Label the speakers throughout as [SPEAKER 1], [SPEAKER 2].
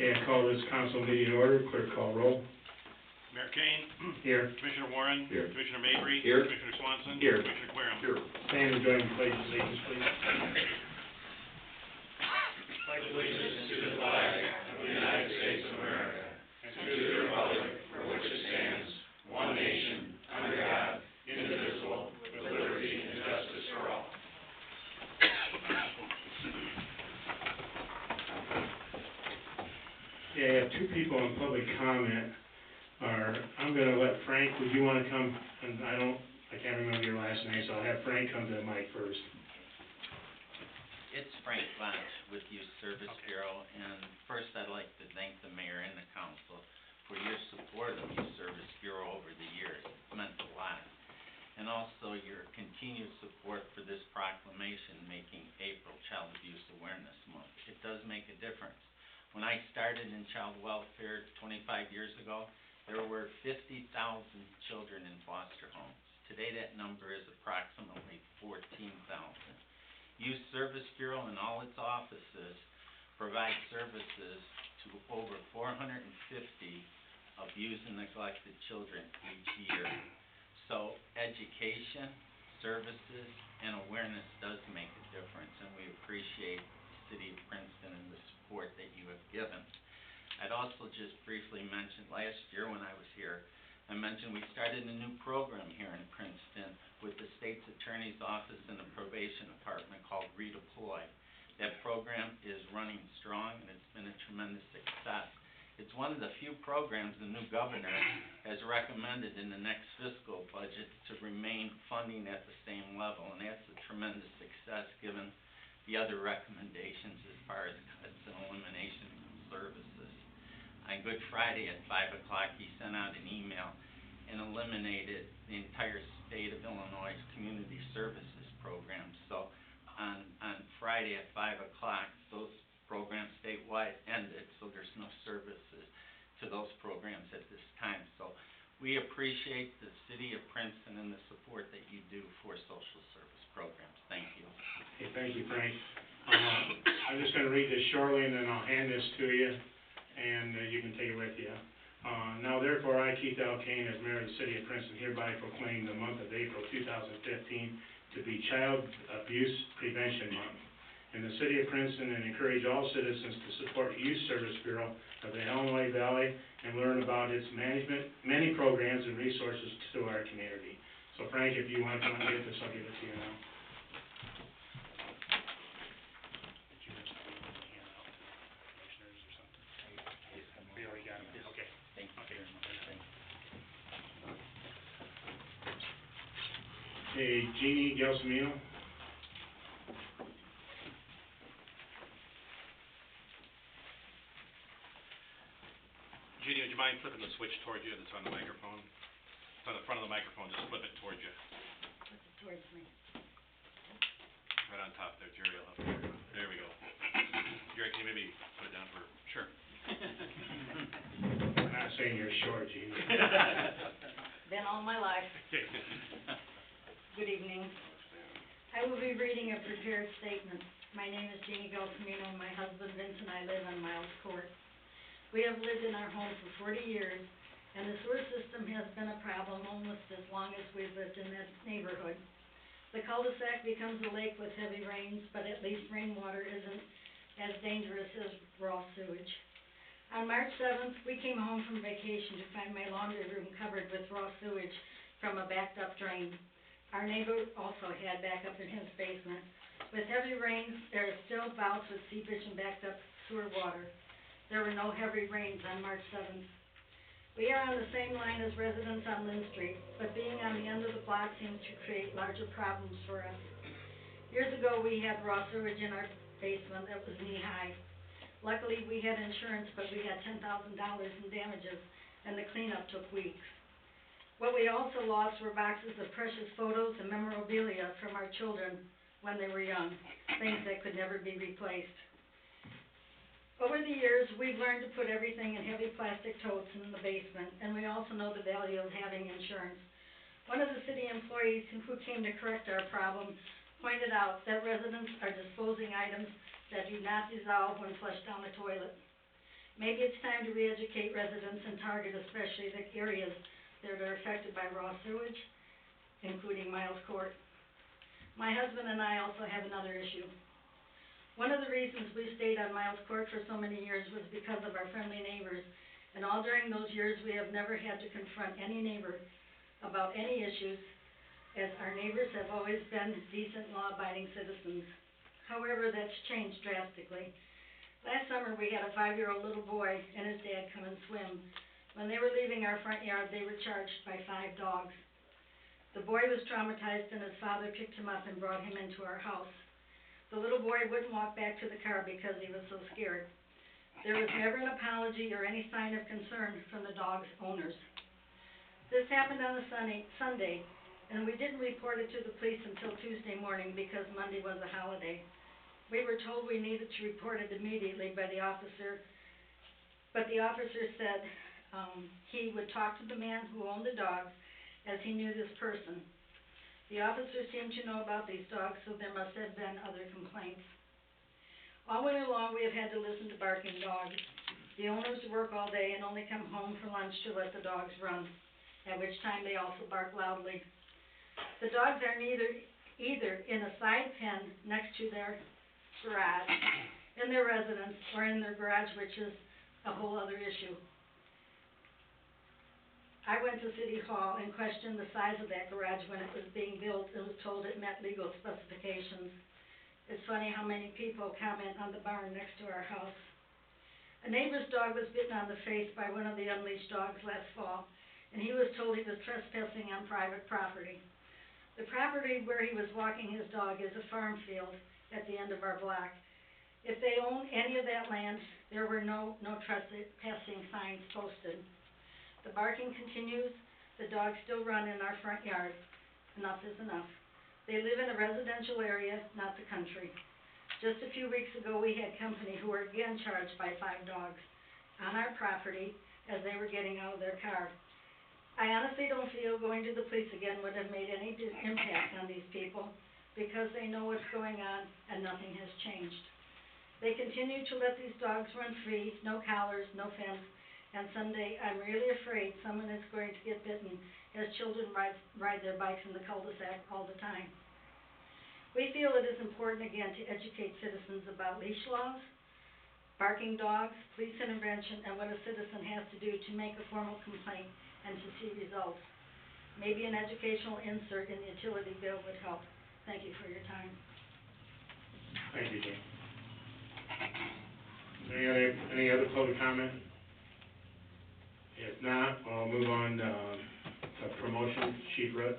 [SPEAKER 1] Okay, I call this council meeting to order. Clerk call roll.
[SPEAKER 2] Mayor Kane.
[SPEAKER 1] Here.
[SPEAKER 2] Commissioner Warren.
[SPEAKER 3] Here.
[SPEAKER 2] Commissioner Mabry.
[SPEAKER 3] Here.
[SPEAKER 2] Commissioner Swanson.
[SPEAKER 1] Here.
[SPEAKER 2] Commissioner Querom.
[SPEAKER 3] Here.
[SPEAKER 1] Stand and join the pledge of allegiance, please.
[SPEAKER 4] Pledge allegiance to the flag of the United States of America and to the republic for which it stands, one nation, under God, indivisible, with liberty and justice for all.
[SPEAKER 1] Okay, I have two people in public comment. I'm going to let Frank, would you want to come? And I can't remember your last name, so I'll have Frank come to the mic first.
[SPEAKER 5] It's Frank Bunch with Youth Service Bureau, and first I'd like to thank the mayor and the council for your support of Youth Service Bureau over the years. It's meant a lot. And also your continued support for this proclamation making April Child Abuse Awareness Month. It does make a difference. When I started in child welfare 25 years ago, there were 50,000 children in foster homes. Today that number is approximately 14,000. Youth Service Bureau and all its offices provide services to over 450 abused and neglected children each year. So education, services, and awareness does make a difference, and we appreciate the City of Princeton and the support that you have given. I'd also just briefly mention, last year when I was here, I mentioned we started a new program here in Princeton with the state's attorney's office and the probation department called Redeploy. That program is running strong, and it's been a tremendous success. It's one of the few programs the new governor has recommended in the next fiscal budget to remain funding at the same level, and that's a tremendous success given the other recommendations as far as cuts and elimination of services. On Good Friday at 5 o'clock, he sent out an email and eliminated the entire state of Illinois community services program. So on Friday at 5 o'clock, those programs statewide ended, so there's no services to those programs at this time. So we appreciate the City of Princeton and the support that you do for social service programs. Thank you.
[SPEAKER 1] Okay, thank you, Frank. I'm just going to read this shortly, and then I'll hand this to you, and you can take it with you. Now, therefore, I, Keith L. Kane, as mayor of the City of Princeton, hereby proclaim the month of April 2015 to be Child Abuse Prevention Month in the City of Princeton, and encourage all citizens to support the Youth Service Bureau of the Illinois Valley and learn about its management, many programs and resources to our community. So, Frank, if you want to come and get this, I'll give it to you now. We already got them. Okay.
[SPEAKER 5] Thank you very much. Thank you.
[SPEAKER 1] Okay, Jeannie Gelsomino.
[SPEAKER 2] Judy, would you mind flipping the switch towards you that's on the microphone? It's on the front of the microphone, just flip it towards you.
[SPEAKER 6] Flip it towards me.
[SPEAKER 2] Right on top there, Jerry will help you. There we go. Jerry, can you maybe put it down for, sure.
[SPEAKER 1] I'm not saying you're short, Jeannie.
[SPEAKER 6] Been all my life. Good evening. I will be reading a prepared statement. My name is Jeannie Gelsomino, and my husband Vince and I live on Miles Court. We have lived in our home for 40 years, and the sewer system has been a problem almost as long as we've lived in that neighborhood. The cul-de-sac becomes a lake with heavy rains, but at least rainwater isn't as dangerous as raw sewage. On March 7th, we came home from vacation to find my laundry room covered with raw sewage from a backed-up drain. Our neighbor also had backup in his basement. With heavy rains, there are still bouts with seepage and backed-up sewer water. There were no heavy rains on March 7th. We are on the same line as residents on Lynn Street, but being on the end of the block seems to create larger problems for us. Years ago, we had raw sewage in our basement that was knee-high. Luckily, we had insurance, but we got $10,000 in damages, and the cleanup took weeks. What we also lost were boxes of precious photos and memorabilia from our children when they were young, things that could never be replaced. Over the years, we've learned to put everything in heavy plastic totes in the basement, and we also know the value of having insurance. One of the city employees who came to correct our problem pointed out that residents are disposing items that do not dissolve when flushed down the toilet. Maybe it's time to re-educate residents and target especially the areas that are affected by raw sewage, including Miles Court. My husband and I also have another issue. One of the reasons we stayed on Miles Court for so many years was because of our friendly neighbors, and all during those years we have never had to confront any neighbor about any issues, as our neighbors have always been decent, law-abiding citizens. However, that's changed drastically. Last summer, we had a 5-year-old little boy and his dad come and swim. When they were leaving our front yard, they were charged by 5 dogs. The boy was traumatized and his father picked him up and brought him into our house. The little boy wouldn't walk back to the car because he was so scared. There was never an apology or any sign of concern from the dog's owners. This happened on a Sunday, and we didn't report it to the police until Tuesday morning because Monday was a holiday. We were told we needed to report it immediately by the officer, but the officer said he would talk to the man who owned the dogs, as he knew this person. The officer seemed to know about these dogs, so there must have been other complaints. All winter long, we have had to listen to barking dogs. The owners work all day and only come home for lunch to let the dogs run, at which time they also bark loudly. The dogs are either in a side pen next to their garage, in their residence, or in their garage, which is a whole other issue. I went to City Hall and questioned the size of that garage when it was being built and was told it met legal specifications. It's funny how many people comment on the barn next to our house. A neighbor's dog was bitten on the face by one of the unleashed dogs last fall, and he was told he was trespassing on private property. The property where he was walking his dog is a farm field at the end of our block. If they owned any of that land, there were no trespassing signs posted. The barking continues, the dogs still run in our front yard. Enough is enough. They live in a residential area, not the country. Just a few weeks ago, we had company who were again charged by 5 dogs on our property as they were getting out of their car. I honestly don't feel going to the police again would have made any impact on these people, because they know what's going on and nothing has changed. They continue to let these dogs run free, no collars, no fence, and someday I'm really afraid someone is going to get bitten as children ride their bikes in the cul-de-sac all the time. We feel it is important again to educate citizens about leash laws, barking dogs, police intervention, and what a citizen has to do to make a formal complaint and to see results. Maybe an educational insert in the utility bill would help. Thank you for your time.
[SPEAKER 1] Thank you, Jane. Any other public comment? If not, I'll move on to promotion, Chief Rudd.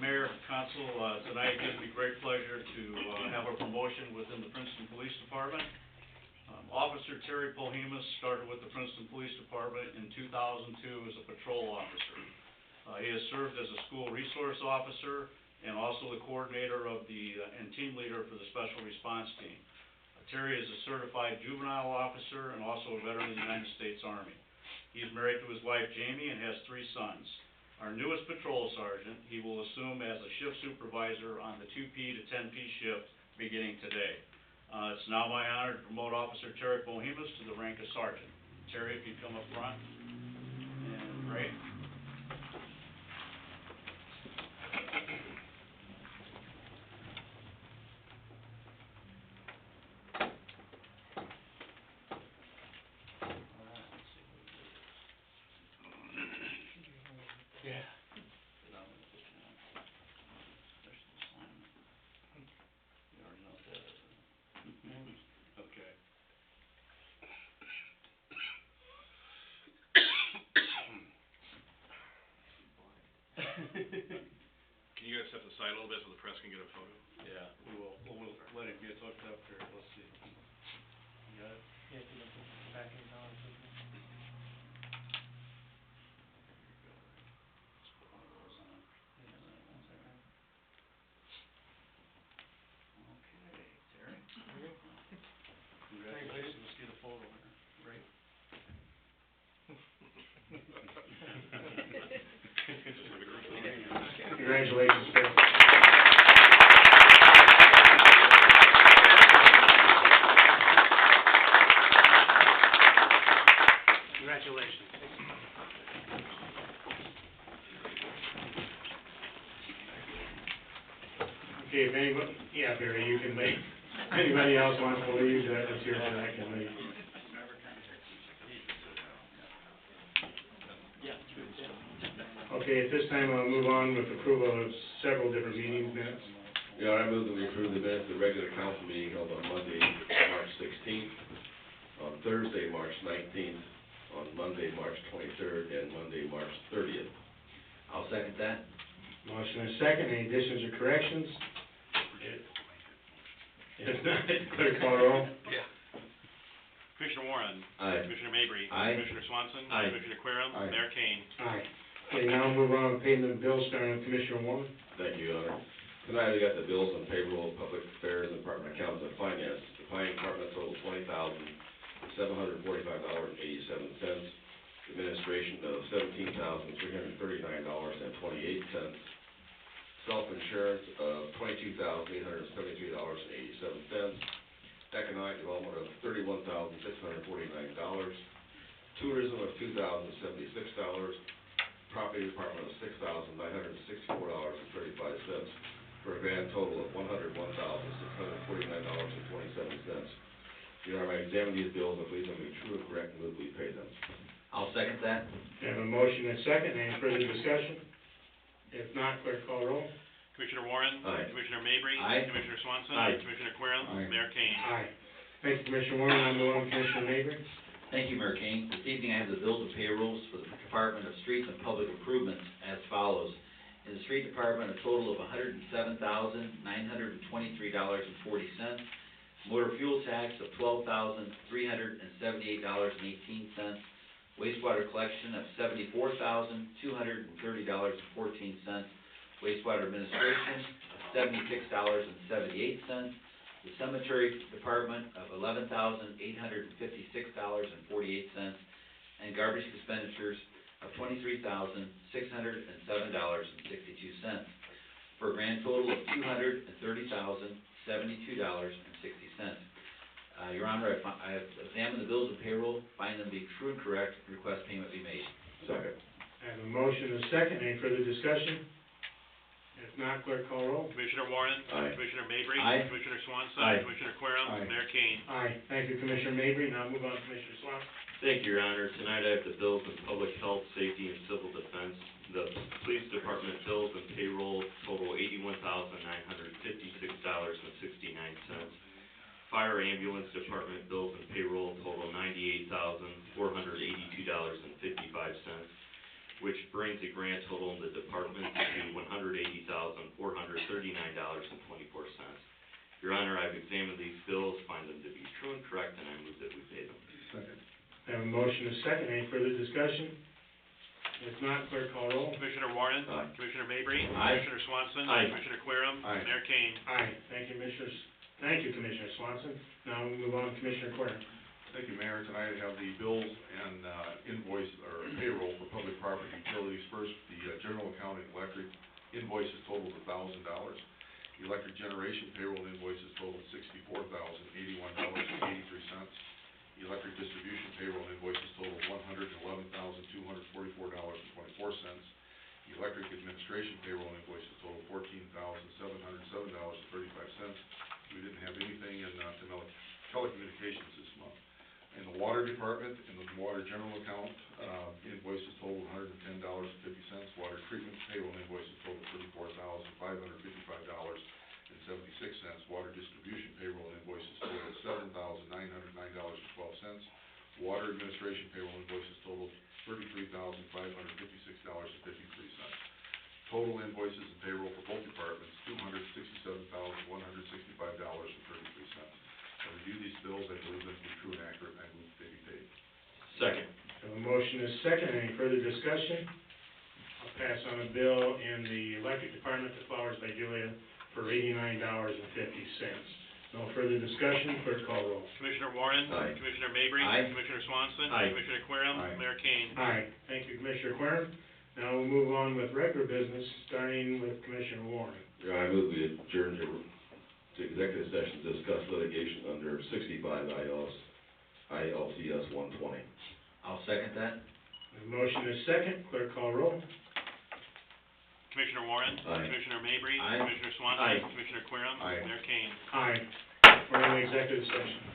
[SPEAKER 3] Mayor, Council, tonight it gives me great pleasure to have a promotion within the Princeton Police Department. Officer Terry Polhemus started with the Princeton Police Department in 2002 as a patrol officer. He has served as a school resource officer and also the coordinator of and team leader for the Special Response Team. Terry is a certified juvenile officer and also a veteran of the United States Army. He is married to his wife Jamie and has 3 sons. Our newest patrol sergeant, he will assume as a shift supervisor on the 2P to 10P shift beginning today. It's now my honor to promote Officer Terry Polhemus to the rank of sergeant. Terry, if you come up front. And Ray.
[SPEAKER 1] Yeah.
[SPEAKER 3] You already know what that is, huh? Okay.
[SPEAKER 2] Can you guys step aside a little bit so the press can get a photo?
[SPEAKER 3] Yeah, we will. We'll let him get hooked up here. Let's see. You got it?
[SPEAKER 7] Yeah, if you look at the back of his arm, please.
[SPEAKER 3] You're good, right? Just put one of those on.
[SPEAKER 7] Yeah,
[SPEAKER 3] And then one
[SPEAKER 7] is that
[SPEAKER 3] there.
[SPEAKER 7] right?
[SPEAKER 3] Okay, Terry.
[SPEAKER 7] There you go.
[SPEAKER 3] Congratulations. Let's get a photo here. Ray.
[SPEAKER 2] Just like a group.
[SPEAKER 1] Congratulations. Congratulations, sir.
[SPEAKER 7] Congratulations.
[SPEAKER 1] Okay, if anybody, yeah, Barry, you can leave. Anybody else wants to leave, that's here for that, can leave. Okay, at this time, I'll move on with approval of several different meetings minutes.
[SPEAKER 8] Yeah, I move that we approve the minutes of the regular council meeting held on Monday, March 16th, on Thursday, March 19th, on Monday, March 23rd, and Monday, March 30th.
[SPEAKER 4] I'll second that.
[SPEAKER 1] Motion and second, any additions or corrections? If not, clerk call roll.
[SPEAKER 2] Yeah. Commissioner Warren.
[SPEAKER 8] Aye.
[SPEAKER 2] Commissioner Mabry.
[SPEAKER 4] Aye.
[SPEAKER 2] Commissioner Swanson.
[SPEAKER 4] Aye.
[SPEAKER 2] Commissioner Querem.
[SPEAKER 8] Aye.
[SPEAKER 2] Mayor Kane.
[SPEAKER 1] Aye. Okay, now move on with paying the bills, starting with Commissioner Warren.
[SPEAKER 8] Thank you, Your Honor. Tonight, we got the bills on payroll, public affairs, and Department of Accounts and Finance. The planning department total $20,745.87. Administration of $17,339.28. Self-insurance of $22,873.87. Economic development of $31,649. Tourism of $2,076. Property department of $6,964.35, for a grand total of $101,649.27. Your Honor, I examine these bills and believe them to be true and correct, and move we pay them.
[SPEAKER 4] I'll second that.
[SPEAKER 1] We have a motion and second, any further discussion? If not, clerk call roll.
[SPEAKER 2] Commissioner Warren.
[SPEAKER 8] Aye.
[SPEAKER 2] Commissioner Mabry.
[SPEAKER 4] Aye.
[SPEAKER 2] Commissioner Swanson.
[SPEAKER 8] Aye.
[SPEAKER 2] Commissioner Querem.
[SPEAKER 8] Aye.
[SPEAKER 2] Mayor Kane.
[SPEAKER 1] Aye. Thank you, Commissioner Warren, now move on to Commissioner Mabry.
[SPEAKER 4] Thank you, Mayor King. This evening I have the bills and payrolls for the Department of Streets and Public Improvements as follows. In the Street Department, a total of $107,923.40. Motor fuel tax of $12,378.18. Wastewater collection of $74,230.14. Wastewater administration of $76.78. The Cemetery Department of $11,856.48, and garbage expenditures of $23,607.62, for a grand total of $230,072.60. Your Honor, I have examined the bills of payroll, find them to be true and correct, request payment be made.
[SPEAKER 8] Second.
[SPEAKER 1] I have a motion and second, any further discussion? If not, clerk call roll.
[SPEAKER 2] Commissioner Warren.
[SPEAKER 8] Aye.
[SPEAKER 2] Commissioner Mabry.
[SPEAKER 4] Aye.
[SPEAKER 2] Commissioner Swanson.
[SPEAKER 8] Aye.
[SPEAKER 2] Commissioner Querem.
[SPEAKER 8] Aye.
[SPEAKER 2] Mayor Kane.
[SPEAKER 1] Aye. Thank you, Commissioner Mabry, now move on to Commissioner Swanson.
[SPEAKER 9] Thank you, Your Honor. Tonight I have the bills in public health, safety, and civil defense. The police department bills and payroll total $81,956.69. Fire ambulance department bills and payroll total $98,482.55, which brings the grand total in the department to $180,439.24. Your Honor, I've examined these bills, find them to be true and correct, and I move that we pay them.
[SPEAKER 8] Second.
[SPEAKER 1] I have a motion and second, any further discussion? If not, clerk call roll.
[SPEAKER 2] Commissioner Warren.
[SPEAKER 8] Aye.
[SPEAKER 2] Commissioner Mabry.
[SPEAKER 4] Aye.
[SPEAKER 2] Commissioner Swanson.
[SPEAKER 9] Aye.
[SPEAKER 2] Commissioner Querem.
[SPEAKER 8] Aye.
[SPEAKER 2] Mayor Kane.
[SPEAKER 1] Aye. Thank you, Commissioners. Thank you, Commissioner Swanson. Now we move on to Commissioner Querem.
[SPEAKER 10] Thank you, Mayor. Tonight I have the bills and invoice or payroll for public property utilities. First, the general account and electric invoices totaled $1,000. Electric generation payroll invoices totaled $64,081.83. Electric distribution payroll invoices totaled $111,244.24. Electric administration payroll invoices totaled $14,707.35. We didn't have anything in telecommunications this month. In the water department, in the water general account, invoices totaled $110.50. Water treatment payroll invoices totaled $34,555.76. Water distribution payroll invoices totaled $7,909.12. Water administration payroll invoices totaled $33,556.53. Total invoices and payroll for both departments, $267,165.33. I review these bills, I believe them to be true and accurate, and I move they be paid.
[SPEAKER 9] Second.
[SPEAKER 1] I have a motion and second, any further discussion? I'll pass on a bill in the electric department to Flowers by Julia for $89.50. No further discussion, clerk call roll.
[SPEAKER 2] Commissioner Warren.
[SPEAKER 8] Aye.
[SPEAKER 2] Commissioner Mabry.
[SPEAKER 4] Aye.
[SPEAKER 2] Commissioner Swanson.
[SPEAKER 9] Aye.
[SPEAKER 2] Commissioner Querem.
[SPEAKER 8] Aye.
[SPEAKER 2] Mayor Kane.
[SPEAKER 1] Aye. Thank you, Commissioner Querem. Now we'll move on with regular business, starting with Commissioner Warren.
[SPEAKER 8] I move we adjourn to executive session to discuss litigation under 65 ILCS 120.
[SPEAKER 5] I'll second that.
[SPEAKER 1] The motion is second, clerk call roll.
[SPEAKER 2] Commissioner Warren?
[SPEAKER 8] Aye.
[SPEAKER 2] Commissioner Mabry?
[SPEAKER 5] Aye.
[SPEAKER 2] Commissioner Swanson?
[SPEAKER 9] Aye.
[SPEAKER 2] Commissioner Querem?
[SPEAKER 10] Aye.
[SPEAKER 2] Mayor Kane?
[SPEAKER 1] Aye. We're in executive session.